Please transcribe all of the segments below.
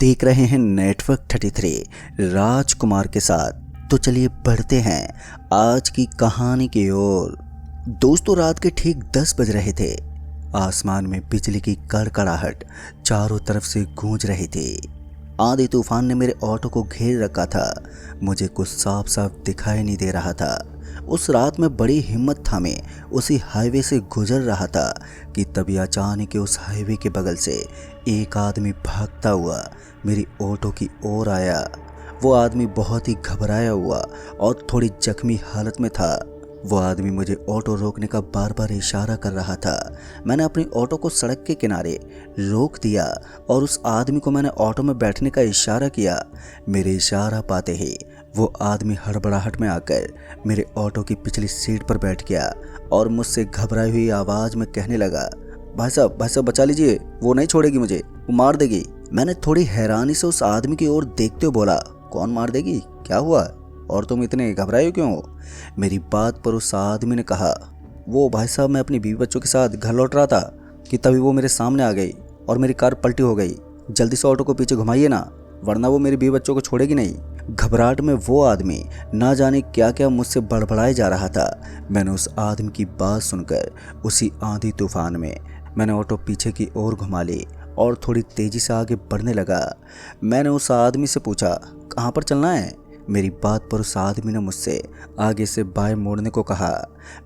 देख रहे हैं नेटवर्क 33 राजकुमार के साथ। तो चलिए बढ़ते हैं आज की कहानी की ओर। दोस्तों, रात के ठीक 10 बज रहे थे। आसमान में बिजली की कड़कड़ाहट चारों तरफ से गूंज रही थी। आंधी तूफान ने मेरे ऑटो को घेर रखा था। मुझे कुछ साफ साफ दिखाई नहीं दे रहा था। उस रात में बड़ी हिम्मत थामे उसी हाईवे से गुजर रहा था कि तभी अचानक के उस हाईवे के बगल से एक आदमी भागता हुआ मेरी ऑटो की ओर आया। वो आदमी बहुत ही घबराया हुआ और थोड़ी जख्मी हालत में था। वो आदमी मुझे ऑटो रोकने का बार बार इशारा कर रहा था। मैंने अपनी ऑटो को सड़क के किनारे रोक दिया और उस आदमी को मैंने ऑटो में बैठने का इशारा किया। मेरे इशारा पाते ही वो आदमी हड़बड़ाहट में आकर मेरे ऑटो की पिछली सीट पर बैठ गया और मुझसे घबराई हुई आवाज़ में कहने लगा, भाई साहब बचा लीजिए, वो नहीं छोड़ेगी मुझे, वो मार देगी। मैंने थोड़ी हैरानी से उस आदमी की ओर देखते हुए बोला, कौन मार देगी, क्या हुआ और तुम इतने घबराए हो क्यों हो? मेरी बात पर उस आदमी ने कहा, वो भाई साहब, मैं अपनी बीवी बच्चों के साथ घर लौट रहा था कि तभी वो मेरे सामने आ गई और मेरी कार पलटी हो गई। जल्दी से ऑटो को पीछे घुमाइए ना, वरना वो मेरी बीवी बच्चों को छोड़ेगी नहीं। घबराहट में वो आदमी ना जाने क्या क्या मुझसे बड़बड़ाए जा रहा था। मैंने उस आदमी की बात सुनकर उसी आंधी तूफान में मैंने ऑटो पीछे की ओर घुमा ली और थोड़ी तेज़ी से आगे बढ़ने लगा। मैंने उस आदमी से पूछा, कहाँ पर चलना है? मेरी बात पर उस आदमी ने मुझसे आगे से बाएं मोड़ने को कहा।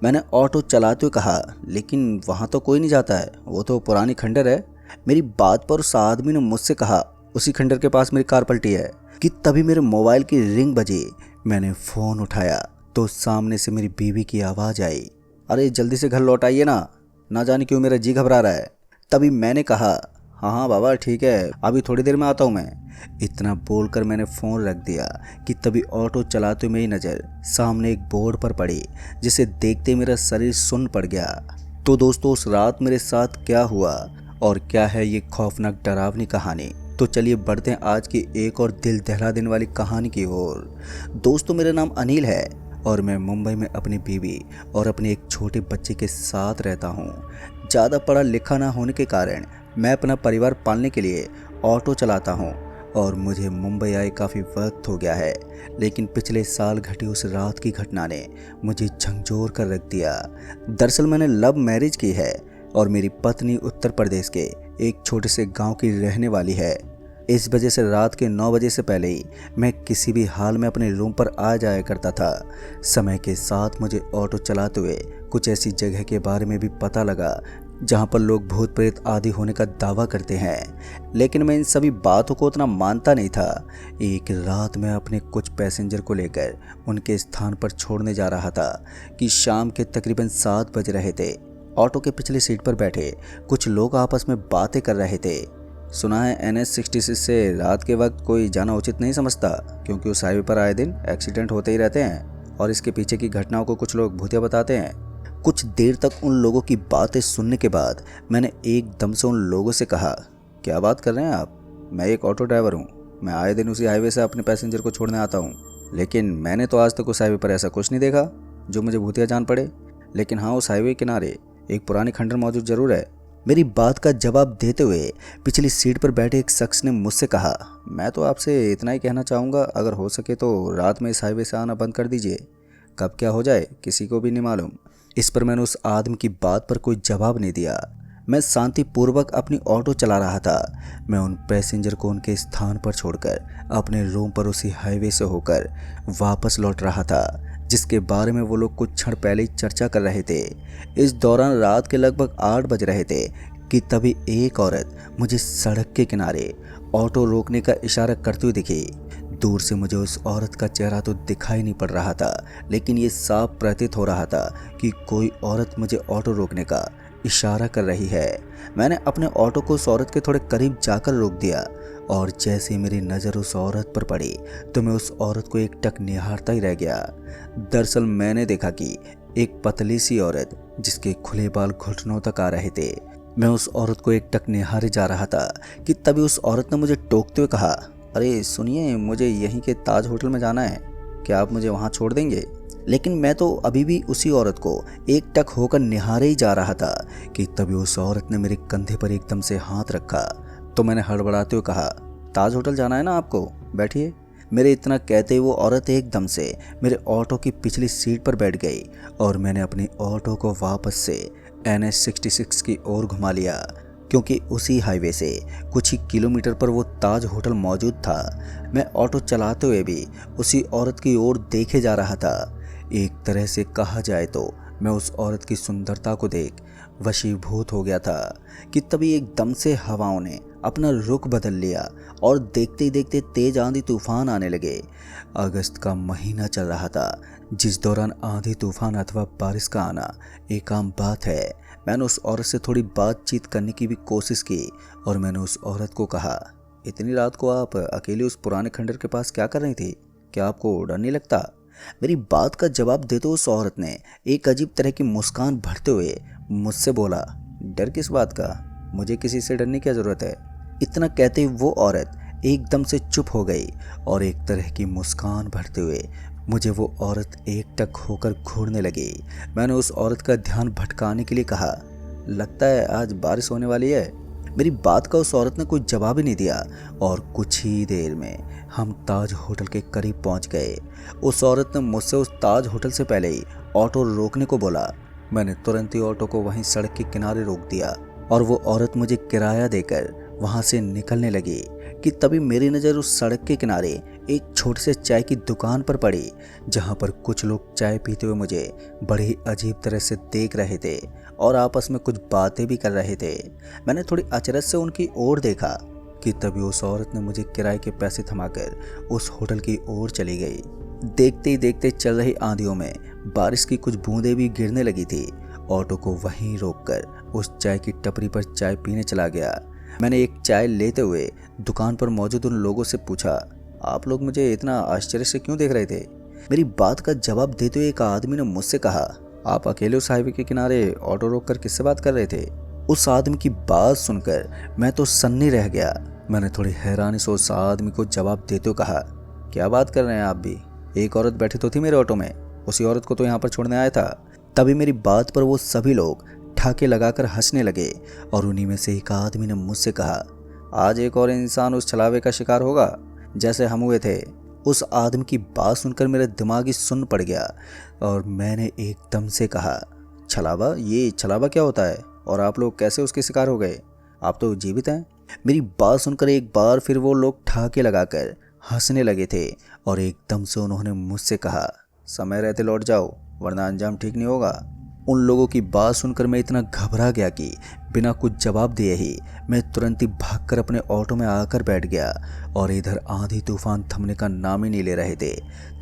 मैंने ऑटो चलाते हुए कहा, लेकिन वहाँ तो कोई नहीं जाता है, वो तो पुरानी खंडर है। मेरी बात पर उस आदमी ने मुझसे कहा, उसी खंडर के पास मेरी कार पलटी है। कि तभी मेरे मोबाइल की रिंग बजी। मैंने फ़ोन उठाया तो सामने से मेरी बीवी की आवाज़ आई, अरे जल्दी से घर लौट आइए ना जाने क्यों मेरा जी घबरा रहा है। तभी मैंने कहा, हाँ बाबा ठीक है, अभी थोड़ी देर में आता हूँ मैं। इतना बोलकर मैंने फ़ोन रख दिया कि तभी ऑटो चलाते मेरी नज़र सामने एक बोर्ड पर पड़ी, जिसे देखते मेरा शरीर सुन्न पड़ गया। तो दोस्तों, उस रात मेरे साथ क्या हुआ और क्या है ये खौफनाक डरावनी कहानी, तो चलिए बढ़ते हैं आज की एक और दिल दहला देने वाली कहानी की ओर। दोस्तों, मेरा नाम अनिल है और मैं मुंबई में अपनी बीवी और अपने एक छोटे बच्चे के साथ रहता हूँ। ज़्यादा पढ़ा लिखा ना होने के कारण मैं अपना परिवार पालने के लिए ऑटो चलाता हूँ और मुझे मुंबई आए काफ़ी वक्त हो गया है। लेकिन पिछले साल घटी उस रात की घटना ने मुझे झंझोर कर रख दिया। दरअसल मैंने लव मैरिज की है और मेरी पत्नी उत्तर प्रदेश के एक छोटे से गांव की रहने वाली है। इस वजह से रात के 9 बजे से पहले ही मैं किसी भी हाल में अपने रूम पर आ जाया करता था। समय के साथ मुझे ऑटो चलाते हुए कुछ ऐसी जगह के बारे में भी पता लगा जहां पर लोग भूत प्रेत आदि होने का दावा करते हैं, लेकिन मैं इन सभी बातों को उतना मानता नहीं था। एक रात मैं अपने कुछ पैसेंजर को लेकर उनके स्थान पर छोड़ने जा रहा था कि शाम के तकरीबन 7 बज रहे थे। ऑटो के पिछली सीट पर बैठे कुछ लोग आपस में बातें कर रहे थे। सुना है NH-66 से रात के वक्त कोई जाना उचित नहीं समझता, क्योंकि उस हाईवे पर आए दिन एक्सीडेंट होते ही रहते हैं और इसके पीछे की घटनाओं को कुछ लोग भूतिया बताते हैं। कुछ देर तक उन लोगों की बातें सुनने के बाद मैंने एकदम से उन लोगों से कहा, क्या बात कर रहे हैं आप? मैं एक ऑटो ड्राइवर हूँ, मैं आए दिन उसी हाईवे से अपने पैसेंजर को छोड़ने आता हूँ, लेकिन मैंने तो आज तक उस हाईवे पर ऐसा कुछ नहीं देखा जो मुझे भूतिया जान पड़े। लेकिन हाँ, उस हाईवे किनारे एक पुरानी खंडर मौजूद जरूर है। मेरी बात का जवाब देते हुए पिछली सीट पर बैठे एक शख्स ने मुझसे कहा, मैं तो आपसे इतना ही कहना चाहूँगा, अगर हो सके तो रात में इस हाईवे से आना बंद कर दीजिए, कब क्या हो जाए किसी को भी नहीं मालूम। इस पर मैंने उस आदमी की बात पर कोई जवाब नहीं दिया। मैं शांतिपूर्वक अपनी ऑटो चला रहा था। मैं उन पैसेंजर को उनके स्थान पर छोड़कर अपने रूम पर उसी हाईवे से होकर वापस लौट रहा था, जिसके बारे में वो लोग कुछ क्षण पहले ही चर्चा कर रहे थे। इस दौरान रात के लगभग 8 बज रहे थे कि तभी एक औरत मुझे सड़क के किनारे ऑटो रोकने का इशारा करती हुई दिखी। दूर से मुझे उस औरत का चेहरा तो दिखाई नहीं पड़ रहा था, लेकिन ये साफ प्रतीत हो रहा था कि कोई औरत मुझे ऑटो रोकने का इशारा कर रही है। मैंने अपने ऑटो को उस औरत के थोड़े करीब जाकर रोक दिया और जैसे मेरी नज़र उस औरत पर पड़ी तो मैं उस औरत को एक टक निहारता ही रह गया। दरअसल मैंने देखा कि एक पतली सी औरत जिसके खुले बाल घुटनों तक आ रहे थे। मैं उस औरत को एक टक निहारे जा रहा था कि तभी उस औरत ने मुझे टोकते हुए कहा, अरे सुनिए, मुझे यहीं के ताज होटल में जाना है, क्या आप मुझे वहाँ छोड़ देंगे? लेकिन मैं तो अभी भी उसी औरत को एक टक होकर निहारे ही जा रहा था कि तभी उस औरत ने मेरे कंधे पर एकदम से हाथ रखा। तो मैंने हड़बड़ाते हुए कहा, ताज होटल जाना है ना आपको, बैठिए। मेरे इतना कहते ही वो औरत एकदम से मेरे ऑटो की पिछली सीट पर बैठ गई और मैंने अपनी ऑटो को वापस से NH66 की ओर घुमा लिया, क्योंकि उसी हाईवे से कुछ ही किलोमीटर पर वो ताज होटल मौजूद था। मैं ऑटो चलाते हुए भी उसी औरत की ओर देखे जा रहा था। एक तरह से कहा जाए तो मैं उस औरत की सुंदरता को देख वशीभूत हो गया था कि तभी एकदम से हवाओं ने अपना रुख बदल लिया और देखते ही देखते तेज आंधी तूफान आने लगे। अगस्त का महीना चल रहा था, जिस दौरान आंधी तूफान अथवा बारिश का आना एक आम बात है। मैंने उस औरत से थोड़ी बातचीत करने की भी कोशिश की और मैंने उस औरत को कहा, इतनी रात को आप अकेले उस पुराने खंडर के पास क्या कर रही थी? क्या आपको डर नहीं लगता? मेरी बात का जवाब देते उस औरत ने एक अजीब तरह की मुस्कान भरते हुए मुझसे बोला, डर किस बात का? मुझे किसी से डरने की क्या ज़रूरत है? इतना कहते ही वो औरत एकदम से चुप हो गई और एक तरह की मुस्कान भरते हुए मुझे वो औरत एकटक होकर घूरने लगी। मैंने उस औरत का ध्यान भटकाने के लिए कहा, लगता है आज बारिश होने वाली है। मेरी बात का उस औरत ने कोई जवाब ही नहीं दिया और कुछ ही देर में हम ताज होटल के करीब पहुंच गए। उस औरत ने मुझसे उस ताज होटल से पहले ही ऑटो रोकने को बोला। मैंने तुरंत ही ऑटो को वहीं सड़क के किनारे रोक दिया और वो औरत मुझे किराया देकर वहां से निकलने लगी कि तभी मेरी नज़र उस सड़क के किनारे एक छोटे से चाय की दुकान पर पड़ी, जहां पर कुछ लोग चाय पीते हुए मुझे बड़ी ही अजीब तरह से देख रहे थे और आपस में कुछ बातें भी कर रहे थे। मैंने थोड़ी अचरज से उनकी ओर देखा कि तभी उस औरत ने मुझे किराए के पैसे थमाकर उस होटल की ओर चली गई। देखते ही देखते चल रही आंधियों में बारिश की कुछ बूंदें भी गिरने लगी थी। ऑटो को वहीं रोककर उस चाय की टपरी पर चाय पीने चला गया। मैंने एक चाय लेते हुए दुकान पर मौजूद उन लोगों से पूछा, आप लोग मुझे इतना आश्चर्य से क्यों देख रहे थे? मेरी बात का जवाब देते हुए एक आदमी ने मुझसे कहा, आप अकेले उस हाईवे के किनारे ऑटो रोककर किससे बात कर रहे थे? उस आदमी की बात सुनकर मैं तो सन्नी रह गया। मैंने थोड़ी हैरानी से उस आदमी को जवाब देते हुए कहा, क्या बात कर रहे हैं आप भी? एक औरत बैठी तो थी मेरे ऑटो में, उसी औरत को तो यहाँ पर छोड़ने आया था। तभी मेरी बात पर वो सभी लोग ठाके लगाकर हंसने लगे और उन्हीं में से एक आदमी ने मुझसे कहा, आज एक और इंसान उस छलावे का शिकार होगा जैसे हम हुए थे। उस आदमी की बात सुनकर मेरा दिमाग ही सुन्न पड़ गया और मैंने एकदम से कहा, छलावा? ये छलावा क्या होता है और आप लोग कैसे उसके शिकार हो गए? आप तो जीवित हैं। मेरी बात सुनकर एक बार फिर वो लोग ठाके लगाकर हंसने लगे थे और एकदम से उन्होंने मुझसे कहा, समय रहते लौट जाओ वरना अंजाम ठीक नहीं होगा। उन लोगों की बात सुनकर मैं इतना घबरा गया कि बिना कुछ जवाब दिए ही मैं तुरंत ही भागकर अपने ऑटो में आकर बैठ गया और इधर आंधी तूफान थमने का नाम ही नहीं ले रहे थे।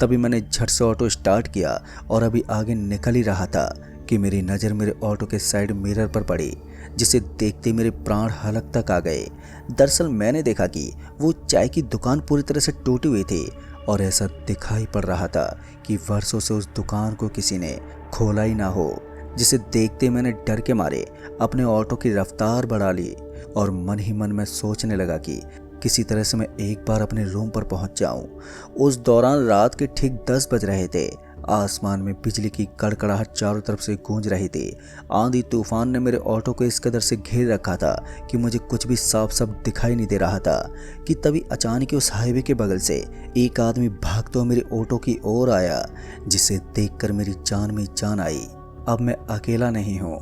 तभी मैंने झट से ऑटो स्टार्ट किया और अभी आगे निकल ही रहा था कि मेरी नज़र मेरे ऑटो के साइड मिरर पर पड़ी, जिसे देखते मेरे प्राण हलक तक आ गए। दरअसल मैंने देखा कि वो चाय की दुकान पूरी तरह से टूटी हुई थी और ऐसा दिखाई पड़ रहा था कि वर्षों से उस दुकान को किसी ने खोला ही ना हो, जिसे देखते मैंने डर के मारे अपने ऑटो की रफ्तार बढ़ा ली और मन ही मन में सोचने लगा कि किसी तरह से मैं एक बार अपने रूम पर पहुंच जाऊं। उस दौरान रात के ठीक 10 बज रहे थे। आसमान में बिजली की कड़कड़ाहट चारों तरफ से गूंज रही थी। आंधी तूफान ने मेरे ऑटो को इस कदर से घेर रखा था कि मुझे कुछ भी साफ साफ दिखाई नहीं दे रहा था कि तभी अचानक उस हाईवे के बगल से एक आदमी भागते हुए मेरे ऑटो की ओर आया, जिसे देखकर मेरी जान में जान आई। अब मैं अकेला नहीं हूँ।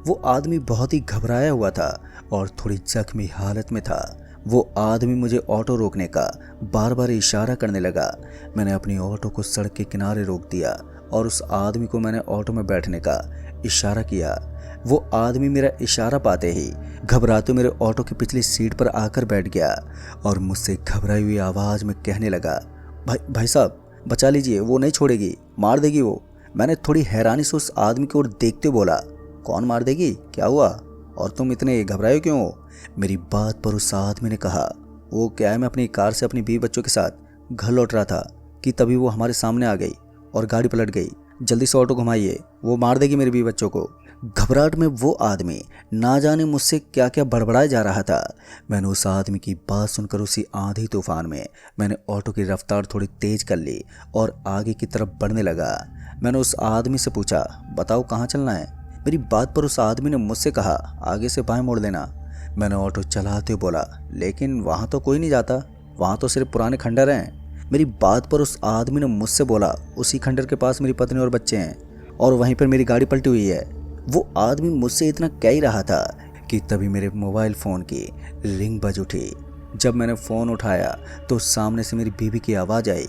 वो आदमी बहुत ही घबराया हुआ था और थोड़ी जख्मी हालत में था। वो आदमी मुझे ऑटो रोकने का बार बार इशारा करने लगा। मैंने अपनी ऑटो को सड़क के किनारे रोक दिया और उस आदमी को मैंने ऑटो में बैठने का इशारा किया। वो आदमी मेरा इशारा पाते ही घबराते मेरे ऑटो की पिछली सीट पर आकर बैठ गया और मुझसे घबराई हुई आवाज़ में कहने लगा, भाई साहब बचा लीजिए, वो नहीं छोड़ेगी, मार देगी वो। मैंने थोड़ी हैरानी से उस आदमी की ओर देखते बोला, कौन मार देगी? क्या हुआ और तुम इतने घबराए क्यों हो? मेरी बात पर उस आदमी ने कहा, वो क्या है, मैं अपनी कार से अपनी बीवी बच्चों के साथ घर लौट रहा था कि तभी वो हमारे सामने आ गई और गाड़ी पलट गई। जल्दी से ऑटो घुमाइए, वो मार देगी मेरी बीवी बच्चों को। घबराहट में वो आदमी ना जाने मुझसे क्या क्या बड़बड़ाया जा रहा था। मैंने उस आदमी की बात सुनकर उसी आंधी तूफान में मैंने ऑटो की रफ्तार थोड़ी तेज कर ली और आगे की तरफ बढ़ने लगा। मैंने उस आदमी से पूछा, बताओ कहाँ चलना है? मेरी बात पर उस आदमी ने मुझसे कहा, आगे से बाएं मोड़ लेना। मैंने ऑटो चलाते बोला, लेकिन वहाँ तो कोई नहीं जाता। वहाँ तो सिर्फ पुराने खंडर हैं। मेरी बात पर उस आदमी ने मुझसे बोला, उसी खंडर के पास मेरी पत्नी और बच्चे हैं और वहीं पर मेरी गाड़ी पलटी हुई है। वो आदमी मुझसे इतना कह ही रहा था कि तभी मेरे मोबाइल फ़ोन की रिंग बज उठी। जब मैंने फ़ोन उठाया तो सामने से मेरी बीवी की आवाज़ आई,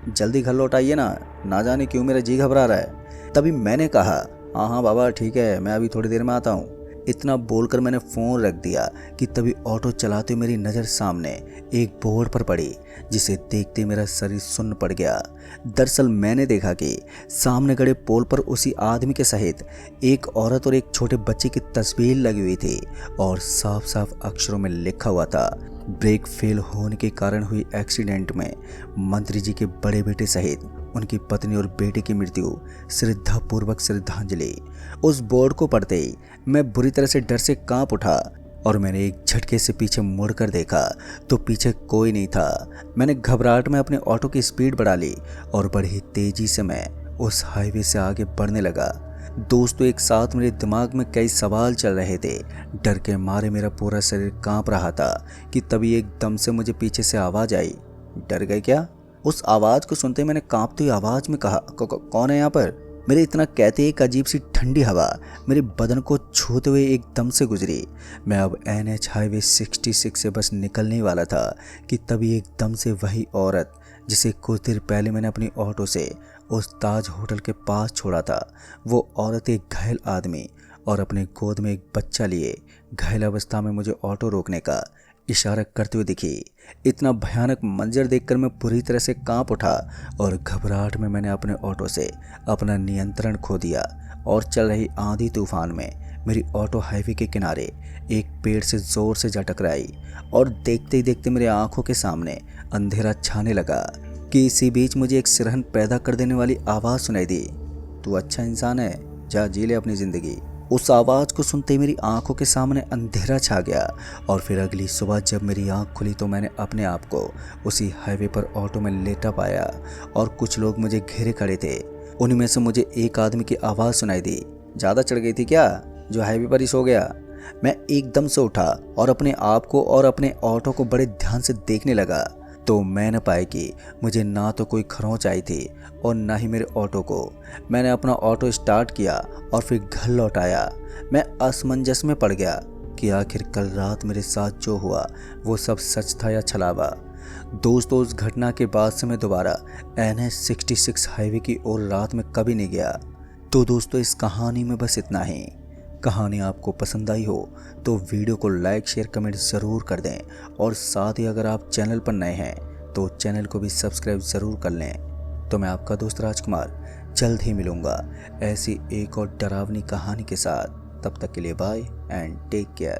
जल्दी घर लौट आइए ना जाने क्यों मेरा जी घबरा रहा है। तभी मैंने कहा, हाँ हाँ बाबा ठीक है, मैं अभी थोड़ी देर में आता हूँ। इतना बोलकर मैंने फ़ोन रख दिया कि तभी ऑटो चलाते हुए मेरी नज़र सामने एक बोर्ड पर पड़ी, जिसे देखते मेरा शरीर सुन्न पड़ गया। दरअसल मैंने देखा कि सामने खड़े पोल पर उसी आदमी के सहित एक औरत और एक छोटे बच्चे की तस्वीर लगी हुई थी और साफ साफ अक्षरों में लिखा हुआ था, ब्रेक फेल होने के कारण हुई एक्सीडेंट में मंत्री जी के बड़े बेटे सहित उनकी पत्नी और बेटे की मृत्यु, श्रद्धापूर्वक श्रद्धांजलि। उस बोर्ड को पढ़ते ही मैं बुरी तरह से डर से कांप उठा और मैंने एक झटके से पीछे मुड़कर देखा तो पीछे कोई नहीं था। मैंने घबराहट में अपने ऑटो की स्पीड बढ़ा ली और बड़ी तेजी से मैं उस हाईवे से आगे बढ़ने लगा। दोस्तों, एक साथ मेरे दिमाग में कई सवाल चल रहे थे। डर के मारे मेरा पूरा शरीर कांप रहा था कि तभी एकदम से मुझे पीछे से आवाज़ आई, डर गए क्या? उस आवाज़ को सुनते मैंने कांपती हुई आवाज़ में कहा, कौन है यहाँ पर? मेरे इतना कहते एक अजीब सी ठंडी हवा मेरे बदन को छूते हुए एकदम से गुजरी। मैं अब NH हाईवे 66 से बस निकलने वाला था कि तभी एकदम से वही औरत जिसे कुछ देर पहले मैंने अपनी ऑटो से उस ताज होटल के पास छोड़ा था, वो औरत एक घायल आदमी और अपने गोद में एक बच्चा लिए घायल अवस्था में मुझे ऑटो रोकने का इशारा करते हुए दिखी। इतना भयानक मंजर देखकर मैं पूरी तरह से कांप उठा और घबराहट में मैंने अपने ऑटो से अपना नियंत्रण खो दिया और चल रही आंधी तूफान में मेरी ऑटो हाईवे के किनारे एक पेड़ से ज़ोर से जा टकराई और देखते ही देखते मेरे आंखों के सामने अंधेरा छाने लगा कि इसी बीच मुझे एक सिरहन पैदा कर देने वाली आवाज़ सुनाई दी, तू अच्छा इंसान है, जा जी ले अपनी ज़िंदगी। उस आवाज़ को सुनते ही मेरी आंखों के सामने अंधेरा छा गया और फिर अगली सुबह जब मेरी आंख खुली तो मैंने अपने आप को उसी हाईवे पर ऑटो में लेटा पाया और कुछ लोग मुझे घेरे खड़े थे। उन्हीं में से मुझे एक आदमी की आवाज़ सुनाई दी, ज़्यादा चढ़ गई थी क्या जो हाईवे पर ही सो गया? मैं एकदम से उठा और अपने आप को और अपने ऑटो को बड़े ध्यान से देखने लगा तो मैं न पाया कि मुझे ना तो कोई खरोंच आई थी और ना ही मेरे ऑटो को। मैंने अपना ऑटो स्टार्ट किया और फिर घर लौट आया। मैं असमंजस में पड़ गया कि आखिर कल रात मेरे साथ जो हुआ वो सब सच था या छलावा। दोस्तों, उस घटना के बाद से मैं दोबारा NH 66 हाईवे की ओर रात में कभी नहीं गया। तो दोस्तों, इस कहानी में बस इतना ही। कहानी आपको पसंद आई हो तो वीडियो को लाइक शेयर कमेंट ज़रूर कर दें और साथ ही अगर आप चैनल पर नए हैं तो चैनल को भी सब्सक्राइब ज़रूर कर लें। तो मैं आपका दोस्त राजकुमार जल्द ही मिलूँगा ऐसी एक और डरावनी कहानी के साथ। तब तक के लिए बाय एंड टेक केयर।